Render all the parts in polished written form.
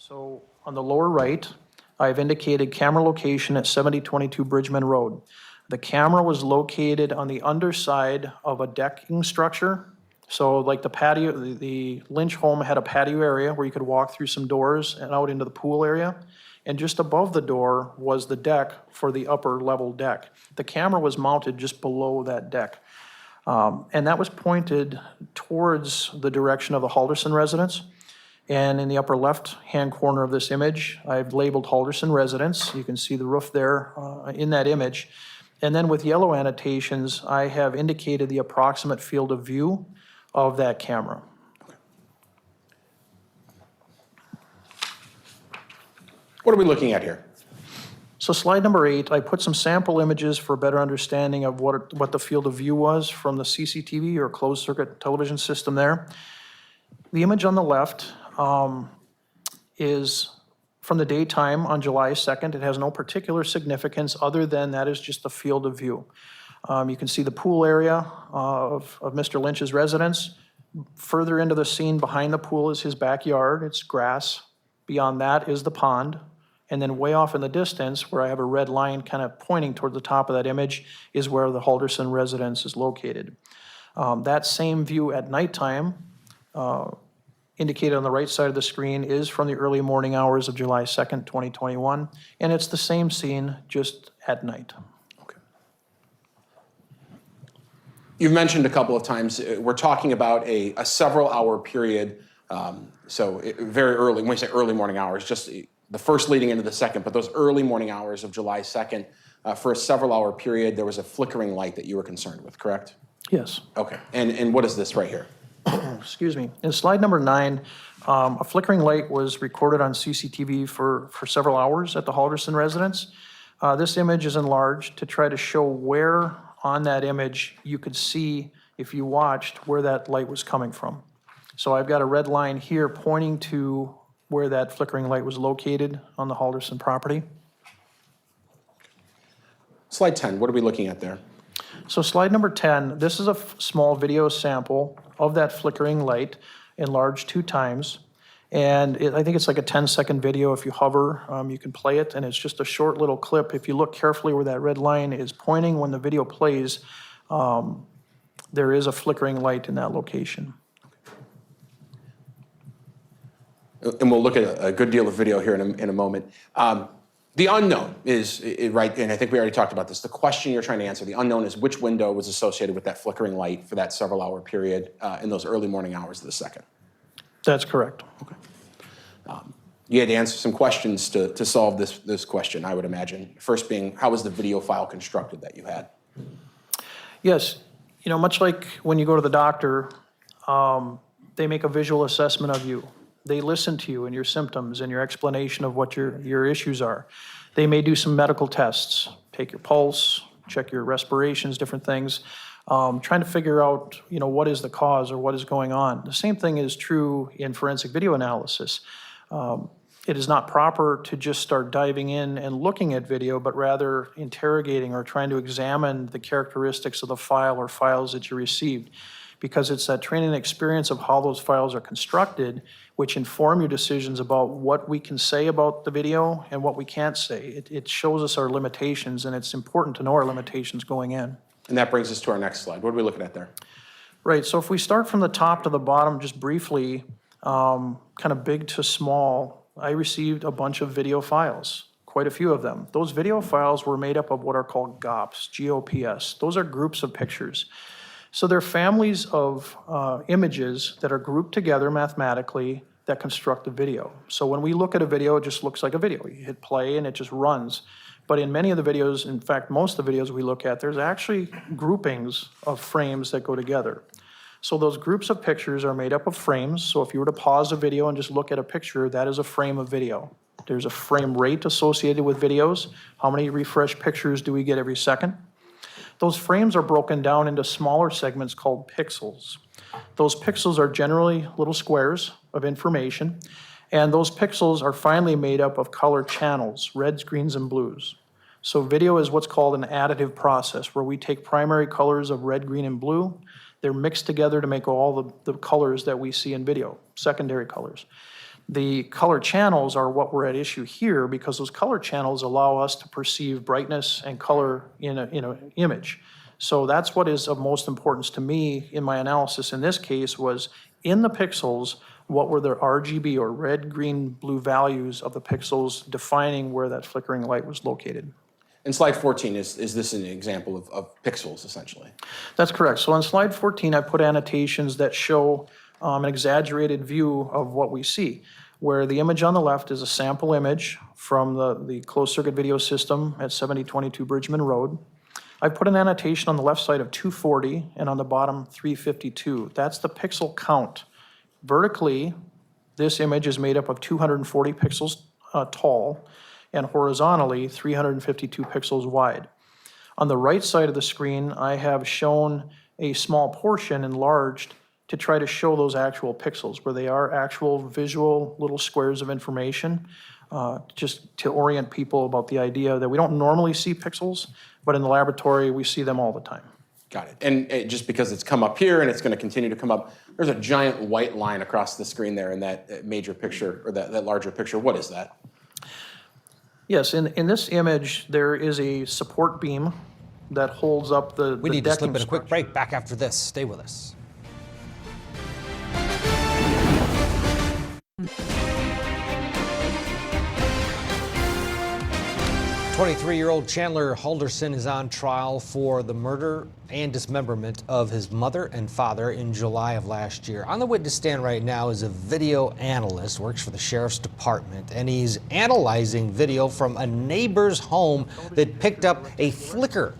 So on the lower right, I've indicated camera location at 7022 Bridgman Road. The camera was located on the underside of a decking structure. So like the patio, the Lynch home had a patio area where you could walk through some doors and out into the pool area. And just above the door was the deck for the upper level deck. The camera was mounted just below that deck. And that was pointed towards the direction of the Halderson residence. And in the upper left-hand corner of this image, I've labeled Halderson residence. You can see the roof there in that image. And then with yellow annotations, I have indicated the approximate field of view of that camera. What are we looking at here? So slide number 8, I put some sample images for a better understanding of what the field of view was from the CCTV or closed circuit television system there. The image on the left is from the daytime on July 2nd. It has no particular significance other than that is just the field of view. You can see the pool area of Mr. Lynch's residence. Further into the scene behind the pool is his backyard. It's grass. Beyond that is the pond. And then way off in the distance, where I have a red line kind of pointing toward the top of that image, is where the Halderson residence is located. That same view at nighttime, indicated on the right side of the screen, is from the early morning hours of July 2nd, 2021. And it's the same scene, just at night. Okay. You've mentioned a couple of times, we're talking about a several-hour period. Very early, when we say early morning hours, just the first leading into the second, but those early morning hours of July 2nd, for a several-hour period, there was a flickering light that you were concerned with, correct? Yes. Okay, and what is this right here? Excuse me. In slide number 9, a flickering light was recorded on CCTV for several hours at the Halderson residence. This image is enlarged to try to show where on that image you could see, if you watched, where that light was coming from. So I've got a red line here pointing to where that flickering light was located on the Halderson property. Slide 10, what are we looking at there? So slide number 10, this is a small video sample of that flickering light, enlarged 2 times. And I think it's like a 10-second video. If you hover, you can play it, and it's just a short little clip. If you look carefully where that red line is pointing when the video plays, there is a flickering light in that location. And we'll look at a good deal of video here in a moment. The unknown is, right, and I think we already talked about this, the question you're trying to answer, the unknown is which window was associated with that flickering light for that several-hour period in those early morning hours of the second. That's correct. Okay. You had to answer some questions to solve this question, I would imagine. First being, how was the video file constructed that you had? Yes, you know, much like when you go to the doctor, they make a visual assessment of you. They listen to you and your symptoms and your explanation of what your issues are. They may do some medical tests, take your pulse, check your respirations, different things, trying to figure out, you know, what is the cause or what is going on. The same thing is true in forensic video analysis. It is not proper to just start diving in and looking at video, but rather interrogating or trying to examine the characteristics of the file or files that you received, because it's that training and experience of how those files are constructed which inform your decisions about what we can say about the video and what we can't say. It shows us our limitations, and it's important to know our limitations going in. And that brings us to our next slide. What are we looking at there? Right, so if we start from the top to the bottom just briefly, kind of big to small, I received a bunch of video files, quite a few of them. Those video files were made up of what are called GOPs, G-O-P-S. Those are groups of pictures. So they're families of images that are grouped together mathematically that construct a video. So when we look at a video, it just looks like a video. You hit play and it just runs. But in many of the videos, in fact, most of the videos we look at, there's actually groupings of frames that go together. So those groups of pictures are made up of frames. So if you were to pause a video and just look at a picture, that is a frame of video. There's a frame rate associated with videos. How many refresh pictures do we get every second? Those frames are broken down into smaller segments called pixels. Those pixels are generally little squares of information, and those pixels are finally made up of color channels, reds, greens, and blues. So video is what's called an additive process, where we take primary colors of red, green, and blue. They're mixed together to make all the colors that we see in video, secondary colors. The color channels are what we're at issue here because those color channels allow us to perceive brightness and color in an image. So that's what is of most importance to me in my analysis in this case was in the pixels, what were the RGB or red, green, blue values of the pixels defining where that flickering light was located. And slide 14, is this an example of pixels, essentially? That's correct. So on slide 14, I put annotations that show an exaggerated view of what we see, where the image on the left is a sample image from the closed-circuit video system at 7022 Bridgman Road. I put an annotation on the left side of 240 and on the bottom 352. That's the pixel count. Vertically, this image is made up of 240 pixels tall and horizontally 352 pixels wide. On the right side of the screen, I have shown a small portion enlarged to try to show those actual pixels, where they are actual visual little squares of information, just to orient people about the idea that we don't normally see pixels, but in the laboratory, we see them all the time. Got it. And just because it's come up here and it's going to continue to come up, there's a giant white line across the screen there in that major picture, or that larger picture. What is that? Yes, in this image, there is a support beam that holds up the We need to slip in a decking quick structure. break. Back after this. Stay with us. 23-year-old Chandler Halderson is on trial for the murder and dismemberment of his mother and father in July of last year. On the witness stand right now is a video analyst, works for the sheriff's department, and he's analyzing video from a neighbor's home that picked up a flicker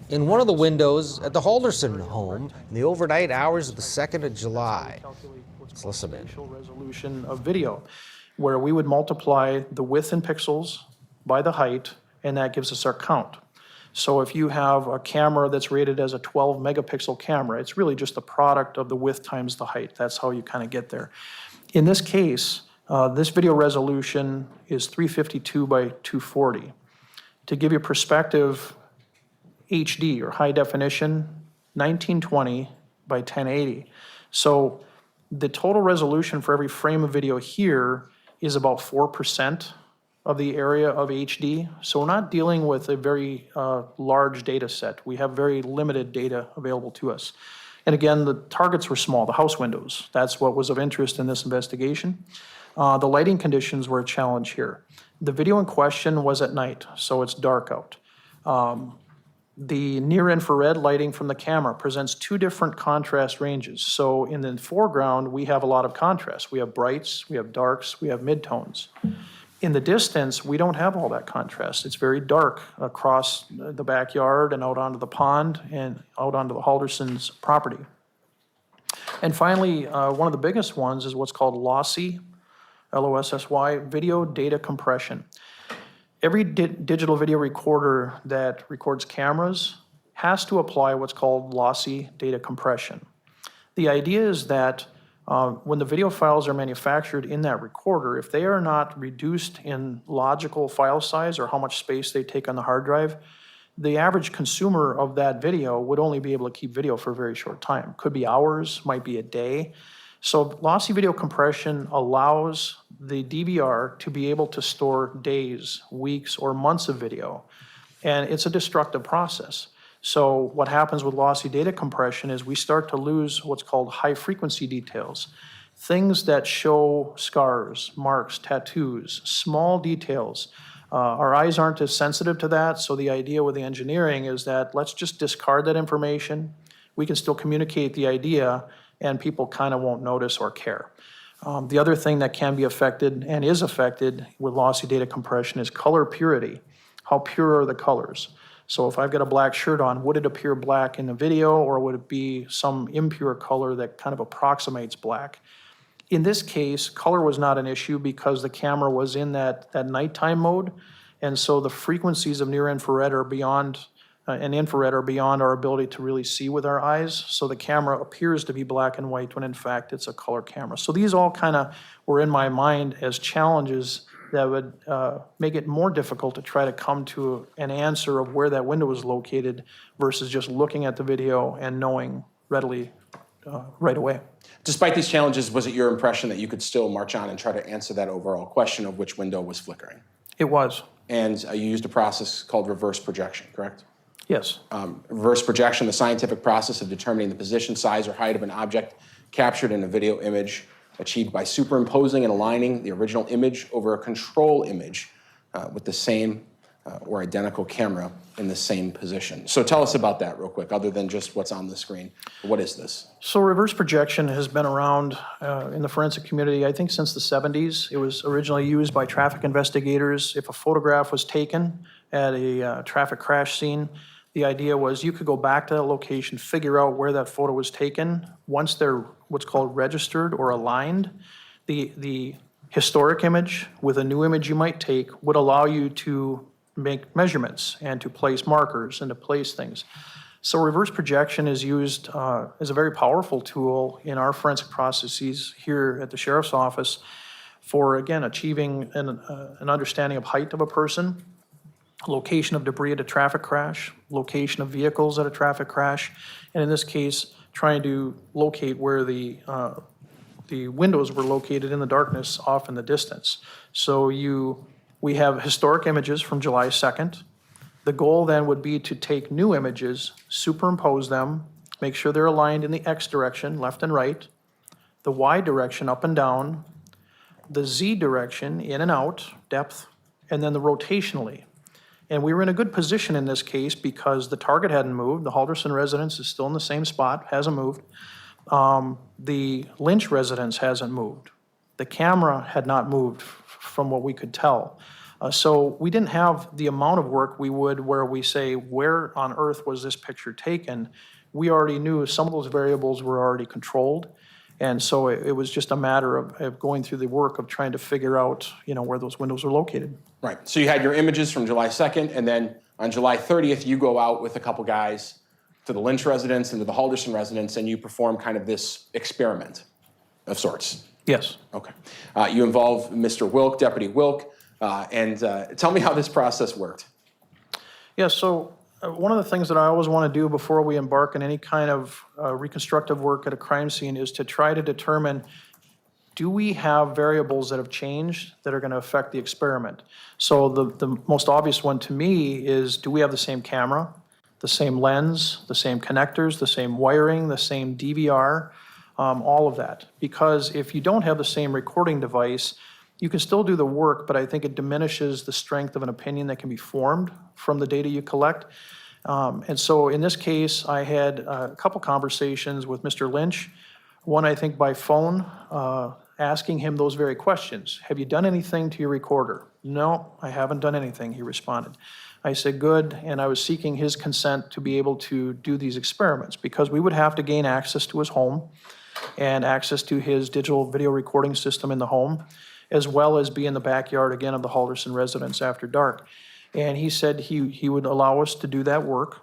in one of the windows at the Halderson home in the overnight hours of the 2nd of July. Let's listen in. Resolution of video, where we would multiply the width in pixels by the height, and that gives us our count. So if you have a camera that's rated as a 12 megapixel camera, it's really just the product of the width times the height. That's how you kind of get there. In this case, this video resolution is 352 by 240. To give you perspective, HD or high definition, 1920 by 1080. So the total resolution for every frame of video here is about 4% of the area of HD. So we're not dealing with a very large data set. We have very limited data available to us. And again, the targets were small, the house windows. That's what was of interest in this investigation. The lighting conditions were a challenge here. The video in question was at night, so it's dark out. The near-infrared lighting from the camera presents two different contrast ranges. So in the foreground, we have a lot of contrast. We have brights, we have darks, we have midtones. In the distance, we don't have all that contrast. It's very dark across the backyard and out onto the pond and out onto the Halderson's property. And finally, one of the biggest ones is what's called Lossy, L-O-S-S-Y, video data compression. Every digital video recorder that records cameras has to apply what's called lossy data compression. The idea is that when the video files are manufactured in that recorder, if they are not reduced in logical file size or how much space they take on the hard drive, the average consumer of that video would only be able to keep video for a very short time. Could be hours, might be a day. So lossy video compression allows the DVR to be able to store days, weeks, or months of video. And it's a destructive process. So what happens with lossy data compression is we start to lose what's called high-frequency details. Things that show scars, marks, tattoos, small details. Our eyes aren't as sensitive to that, so the idea with the engineering is that let's just discard that information. We can still communicate the idea, and people kind of won't notice or care. The other thing that can be affected and is affected with lossy data compression is color purity. How pure are the colors? So if I've got a black shirt on, would it appear black in the video, or would it be some impure color that kind of approximates black? In this case, color was not an issue because the camera was in that nighttime mode, and so the frequencies of near-infrared are beyond, and infrared are beyond our ability to really see with our eyes, so the camera appears to be black and white when in fact it's a color camera. So these all kind of were in my mind as challenges that would make it more difficult to try to come to an answer of where that window was located versus just looking at the video and knowing readily right away. Despite these challenges, was it your impression that you could still march on and try to answer that overall question of which window was flickering? It was. And you used a process called reverse projection, correct? Yes. Reverse projection, the scientific process of determining the position, size, or height of an object captured in a video image, achieved by superimposing and aligning the original image over a control image with the same or identical camera in the same position. So tell us about that real quick, other than just what's on the screen. What is this? So reverse projection has been around in the forensic community, I think, since the 70s. It was originally used by traffic investigators. If a photograph was taken at a traffic crash scene, the idea was you could go back to that location, figure out where that photo was taken. Once they're what's called registered or aligned, the historic image with a new image you might take would allow you to make measurements and to place markers and to place things. So reverse projection is used as a very powerful tool in our forensic processes here at the Sheriff's Office for, again, achieving an understanding of height of a person, location of debris at a traffic crash, location of vehicles at a traffic crash, and in this case, trying to locate where the windows were located in the darkness off in the distance. So we have historic images from July 2nd. The goal then would be to take new images, superimpose them, make sure they're aligned in the X direction, left and right, the Y direction, up and down, the Z direction, in and out, depth, and then the rotationally. And we were in a good position in this case because the target hadn't moved. The Halderson residence is still in the same spot, hasn't moved. The Lynch residence hasn't moved. The camera had not moved from what we could tell. So we didn't have the amount of work we would where we say, where on earth was this picture taken? We already knew some of those variables were already controlled. And so it was just a matter of going through the work of trying to figure out, where those windows are located. Right. So you had your images from July 2nd, and then on July 30th, you go out with a couple guys to the Lynch residence and to the Halderson residence, and you perform kind of this experiment of sorts. Yes. Okay. You involve Mr. Wilk, Deputy Wilk, and tell me how this process worked. Yeah, so one of the things that I always want to do before we embark on any kind of reconstructive work at a crime scene is to try to determine, do we have variables that have changed that are going to affect the experiment? So the most obvious one to me is, do we have the same camera, the same lens, the same connectors, the same wiring, the same DVR, all of that? Because if you don't have the same recording device, you can still do the work, but I think it diminishes the strength of an opinion that can be formed from the data you collect. And so in this case, I had a couple conversations with Mr. Lynch, one I think by phone, asking him those very questions. Have you done anything to your recorder? No, I haven't done anything, he responded. I said, good, and I was seeking his consent to be able to do these experiments because we would have to gain access to his home and access to his digital video recording system in the home, as well as be in the backyard again of the Halderson residence after dark. And he said he would allow us to do that work.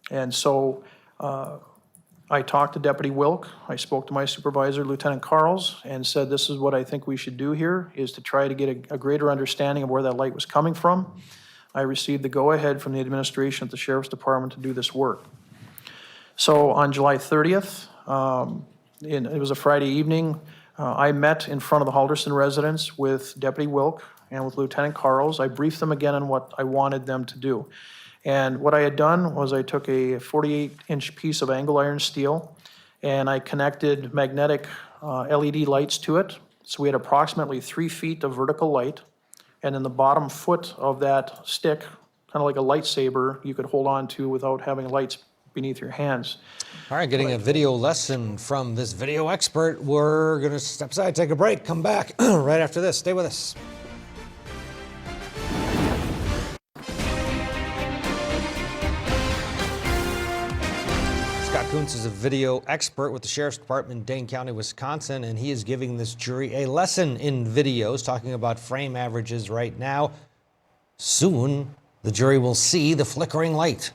And so I talked to Deputy Wilk. I spoke to my supervisor, Lieutenant Carls, and said, this is what I think we should do here, is to try to get a greater understanding of where that light was coming from. I received the go-ahead from the administration at the Sheriff's Department to do this work. So on July 30th, it was a Friday evening, I met in front of the Halderson residence with Deputy Wilk and with Lieutenant Carls. I briefed them again on what I wanted them to do. And what I had done was I took a 48-inch piece of angle iron steel and I connected magnetic LED lights to it. So we had approximately 3 feet of vertical light. And then the bottom foot of that stick, kind of like a lightsaber, you could hold on to without having lights beneath your hands. All right, getting a video lesson from this video expert. We're going to step aside, take a break, come back right after this. Stay with us. Scott Kuntz is a video expert with the Sheriff's Department in Dane County, Wisconsin, and he is giving this jury a lesson in videos, talking about frame averages right now. Soon, the jury will see the flickering light.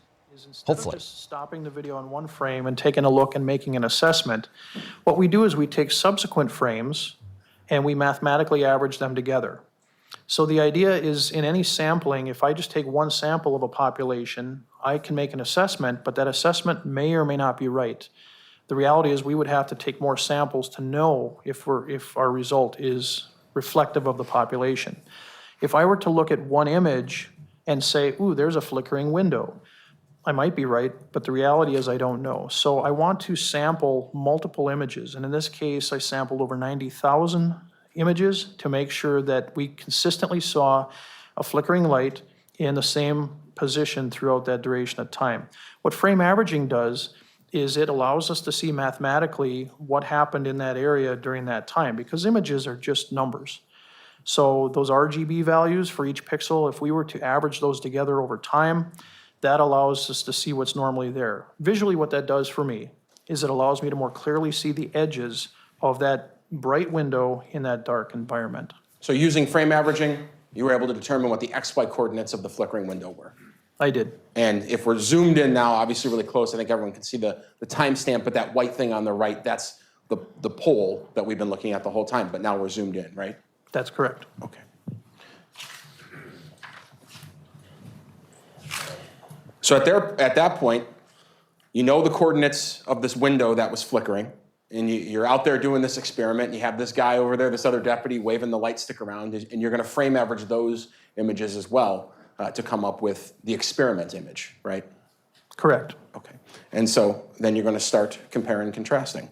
Instead of just stopping the video on one frame and taking a look and making an assessment, what we do is we take subsequent frames and we mathematically average them together. So the idea is, in any sampling, if I just take one sample of a population, I can make an assessment, but that assessment may or may not be right. The reality is we would have to take more samples to know if our result is reflective of the population. If I were to look at one image and say, ooh, there's a flickering window, I might be right, but the reality is I don't know. So I want to sample multiple images, and in this case, I sampled over 90,000 images to make sure that we consistently saw a flickering light in the same position throughout that duration of time. What frame averaging does is it allows us to see mathematically what happened in that area during that time, because images are just numbers. So those RGB values for each pixel, if we were to average those together over time, that allows us to see what's normally there. Visually, what that does for me is it allows me to more clearly see the edges of that bright window in that dark environment. So using frame averaging, you were able to determine what the XY coordinates of the flickering window were. I did. And if we're zoomed in now, obviously really close, I think everyone can see the timestamp, but that white thing on the right, that's the pole that we've been looking at the whole time, but now we're zoomed in, right? That's correct. Okay. So at that point, you know the coordinates of this window that was flickering, and you're out there doing this experiment, and you have this guy over there, this other deputy waving the light stick around, and you're gonna frame average those images as well to come up with the experiment image, right? Correct. Okay. And so then you're gonna start comparing and contrasting.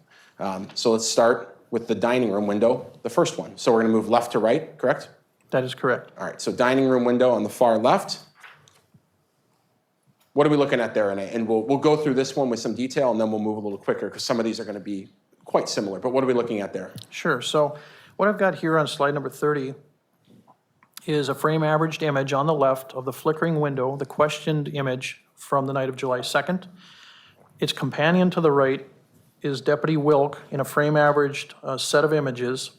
So let's start with the dining room window, the first one. So we're gonna move left to right, correct? That is correct. All right, so dining room window on the far left. What are we looking at there? And we'll go through this one with some detail, and then we'll move a little quicker because some of these are going to be quite similar. But what are we looking at there? Sure. So what I've got here on slide number 30 is a frame averaged image on the left of the flickering window, the questioned image from the night of July 2nd. Its companion to the right is Deputy Wilk in a frame averaged set of images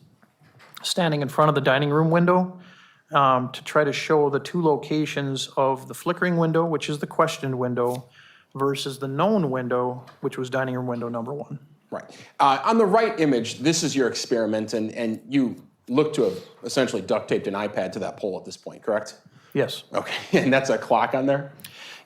standing in front of the dining room window to try to show the two locations of the flickering window, which is the questioned window, versus the known window, which was dining room window number 1. Right. On the right image, this is your experiment, and you look to have essentially duct taped an iPad to that pole at this point, correct? Yes. Okay, and that's a clock on there?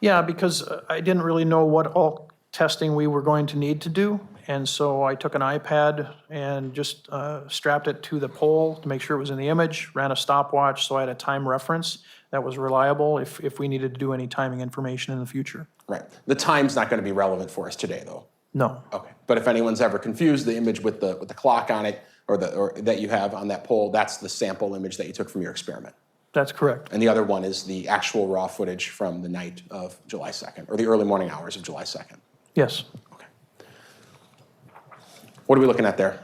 Yeah, because I didn't really know what all testing we were going to need to do. And so I took an iPad and just strapped it to the pole to make sure it was in the image, ran a stopwatch so I had a time reference that was reliable if we needed to do any timing information in the future. Right. The time's not going to be relevant for us today, though. No. Okay. But if anyone's ever confused, the image with the clock on it or that you have on that pole, that's the sample image that you took from your experiment. That's correct. And the other one is the actual raw footage from the night of July 2nd, or the early morning hours of July 2nd. Yes. Okay. What are we looking at there?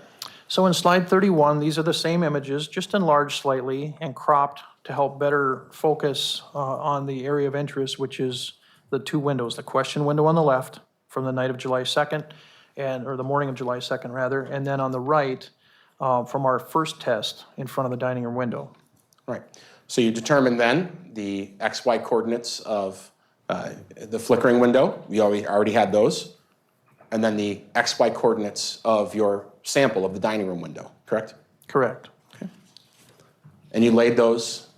So in slide 31, these are the same images, just enlarged slightly and cropped to help better focus on the area of interest, which is the two windows, the question window on the left from the night of July 2nd, or the morning of July 2nd rather, and then on the right from our first test in front of the dining room window. Right. So you determined then the XY coordinates of the flickering window. We already had those. And then the XY coordinates of your sample of the dining room window, correct? Correct. Okay. And you laid those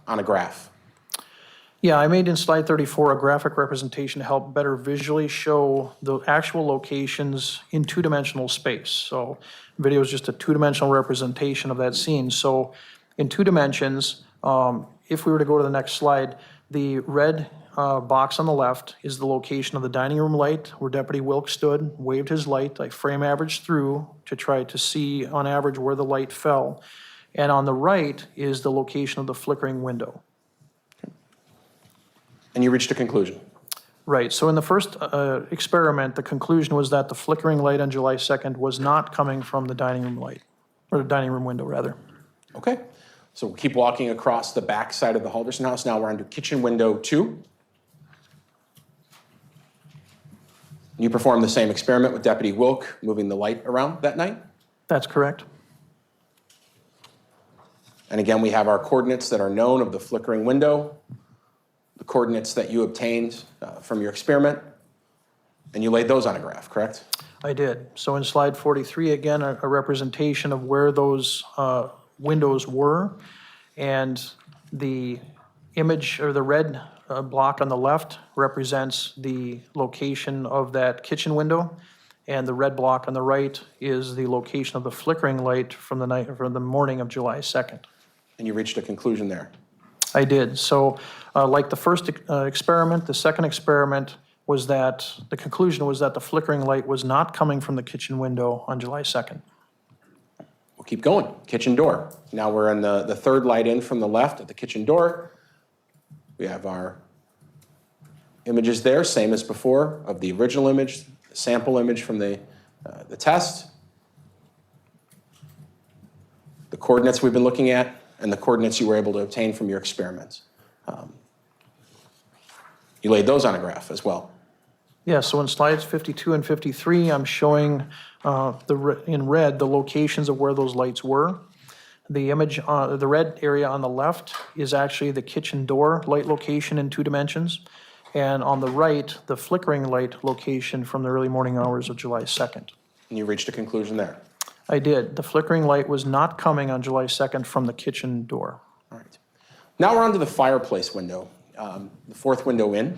on a graph. Yeah, I made in slide 34 a graphic representation to help better visually show the actual locations in two-dimensional space. So video is just a two-dimensional representation of that scene. So in 2 dimensions, if we were to go to the next slide, the red box on the left is the location of the dining room light where Deputy Wilkes stood, waved his light. I frame averaged through to try to see on average where the light fell. And on the right is the location of the flickering window. And you reached a conclusion. Right, so in the first experiment, the conclusion was that the flickering light on July 2nd was not coming from the dining room light, or the dining room window rather. Okay. So we'll keep walking across the back side of the Halderson house. Now we're on to kitchen window 2. You performed the same experiment with Deputy Wilk, moving the light around that night. That's correct. And again, we have our coordinates that are known of the flickering window, the coordinates that you obtained from your experiment, and you laid those on a graph, correct? I did. So in slide 43, again, a representation of where those windows were, and the image, or the red block on the left represents the location of that kitchen window, And the red block on the right is the location of the flickering light from the morning of July 2nd. And you reached a conclusion there. I did. So like the first experiment, the second experiment was that the conclusion was that the flickering light was not coming from the kitchen window on July 2nd. We'll keep going. Kitchen door. Now we're in the third light in from the left at the kitchen door. We have our images there, same as before, of the original image, the sample image from the test, the coordinates we've been looking at, and the coordinates you were able to obtain from your experiments. You laid those on a graph as well. Yeah, so in slides 52 and 53, I'm showing in red the locations of where those lights were. The image, the red area on the left is actually the kitchen door light location in 2 dimensions. And on the right, the flickering light location from the early morning hours of July 2nd. And you reached a conclusion there. I did. The flickering light was not coming on July 2nd from the kitchen door. All right. Now we're on to the fireplace window, the fourth window in.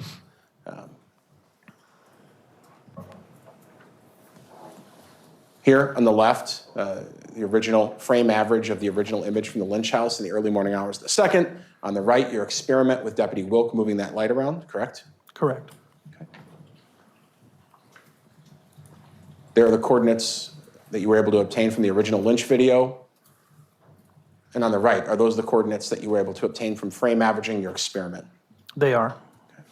Here on the left, the original frame average of the original image from the Lynch house in the early morning hours of the second. On the right, your experiment with Deputy Wilk moving that light around, correct? Correct. Okay. There are the coordinates that you were able to obtain from the original Lynch video. And on the right, are those the coordinates that you were able to obtain from frame averaging your experiment? They are. Okay.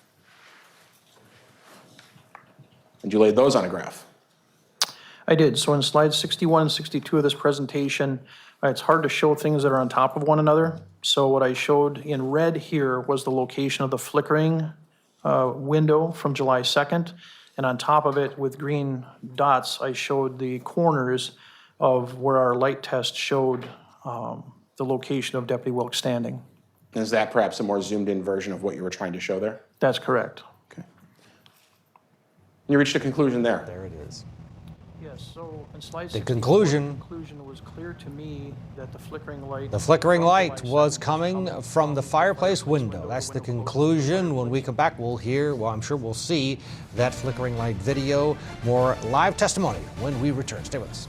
And you laid those on a graph. I did. So in slides 61 and 62 of this presentation, it's hard to show things that are on top of one another. So what I showed in red here was the location of the flickering window from July 2nd. And on top of it with green dots, I showed the corners of where our light test showed the location of Deputy Wilk standing. Is that perhaps a more zoomed in version of what you were trying to show there? That's correct. Okay. And you reached a conclusion there. There it is. Yes, so in slide The conclusion. the conclusion was clear to me that the flickering light. The flickering from light July was 2nd coming from the fireplace window. That's the conclusion. When we come back, we'll hear, well, I'm sure we'll see that flickering light video. More live testimony when we return. Stay with us.